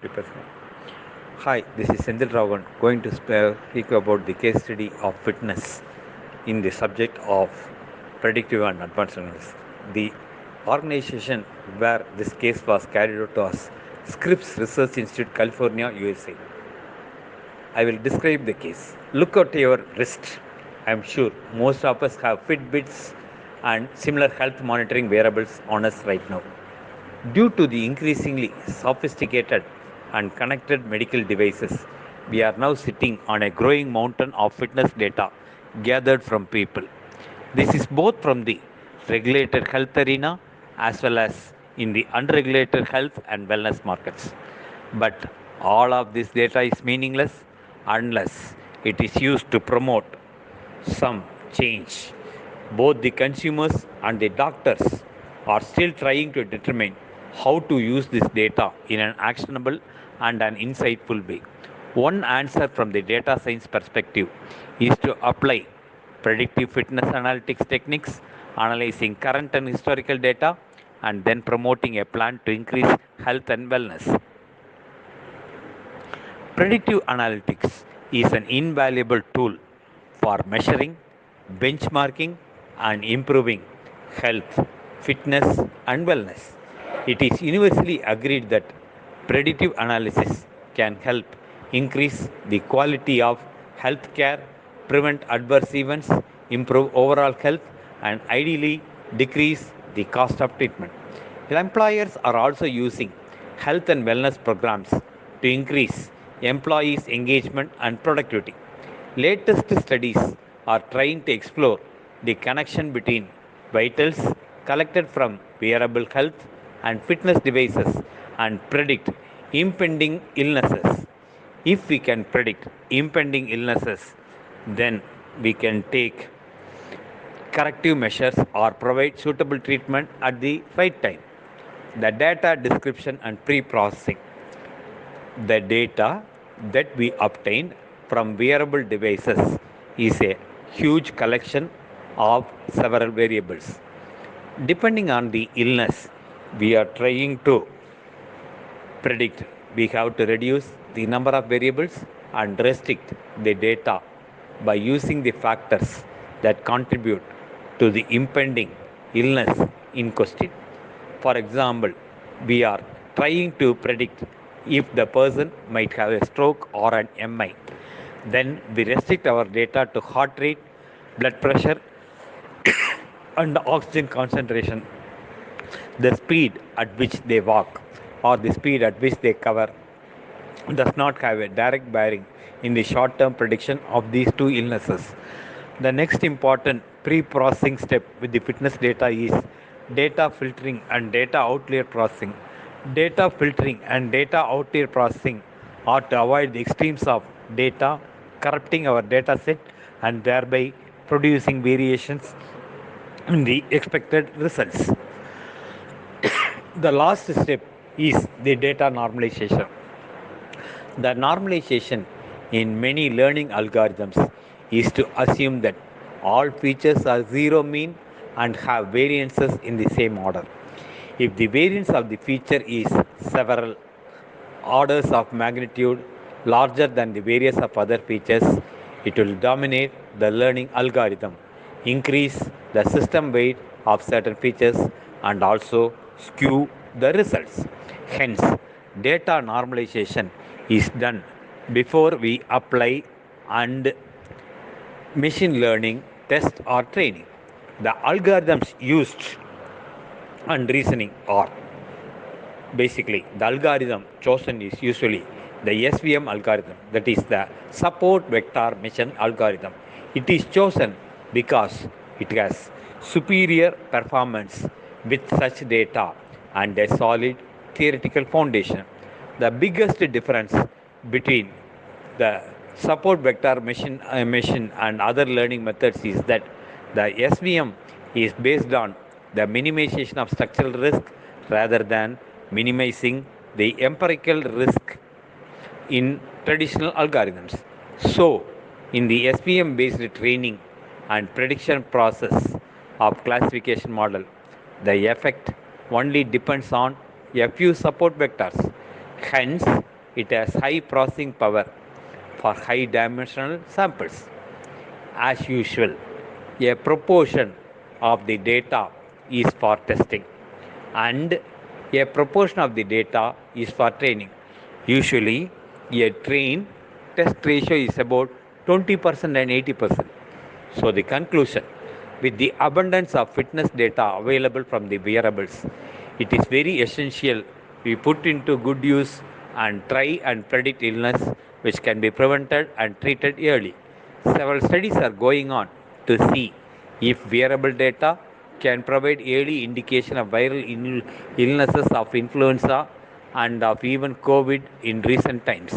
50%. Hi, this is A.SenthilRaghavan going to speak about the case study of fitness in the subject of predictive and advanced analytics. The organization where this case was carried out was Scripps Research Institute, California, USA. I will describe the case. Look at your wrist. I am sure most of us have Fitbits and similar health monitoring wearables on us right now. Due to the increasingly sophisticated and connected medical devices, we are now sitting on a growing mountain of fitness data gathered from people. This is both from the regulated health arena as well as in the unregulated health and wellness markets. But all of this data is meaningless unless it is used to promote some change. Both the consumers and the doctors are still trying to determine how to use this data in an actionable and an insightful way. One answer from the data science perspective is to apply predictive fitness analytics techniques, analyzing current and historical data, and then promoting a plan to increase health and wellness. Predictive analytics is an invaluable tool for measuring, benchmarking, and improving health, fitness, and wellness. It is universally agreed that predictive analysis can help increase the quality of healthcare, prevent adverse events, improve overall health, and ideally decrease the cost of treatment. Employers are also using health and wellness programs to increase employees' engagement and productivity. Latest studies are trying to explore the connection between vitals collected from wearable health and fitness devices and predict impending illnesses. If we can predict impending illnesses, then we can take corrective measures or provide suitable treatment at the right time. The data description and pre-processing. The data that we obtained from wearable devices is a huge collection of several variables. Depending on the illness we are trying to predict, we have to reduce the number of variables and restrict the data by using the factors that contribute to the impending illness in question. For example, we are trying to predict if the person might have a stroke or an MI. Then we restrict our data to heart rate, blood pressure, and oxygen concentration, the speed at which they walk, or the speed at which they cover does not have a direct bearing in the short term prediction of these two illnesses. The next important pre processing step with the fitness data is data filtering and data outlier processing. Data filtering and data outlier processing are to avoid the extremes of data corrupting our data set and thereby producing variations in the expected results. The last step is the data normalization. The normalization in many learning algorithms is to assume that all features are zero mean and have variances in the same order. If the variance of the feature is several orders of magnitude larger than the variance of other features, it will dominate the learning algorithm, increase the system weight of certain features, and also skew the results. Hence, data normalization is done before we apply and machine learning test or training. The algorithms used and reasoning are basically the algorithm chosen is usually the SVM algorithm, that is the support vector mission algorithm. It is chosen because it has superior performance with such data and a solid theoretical foundation. The biggest difference between the support vector machine and other learning methods is that the SVM is based on the minimization of structural risk rather than minimizing the empirical risk in traditional algorithms. So, in the SVM based training and prediction process of classification model, the effect only depends on a few support vectors. Hence, It has high processing power for high dimensional samples. As usual, a proportion of the data is for testing and a proportion of the data is for training. Usually, a train test ratio is about 20% and 80%. So, the conclusion, with the abundance of fitness data available from the wearables, it is very essential we put into good use and try and predict illness which can be prevented and treated early. Several studies are going on to see if wearable data can provide early indication of viral illnesses of influenza and of even COVID in recent times.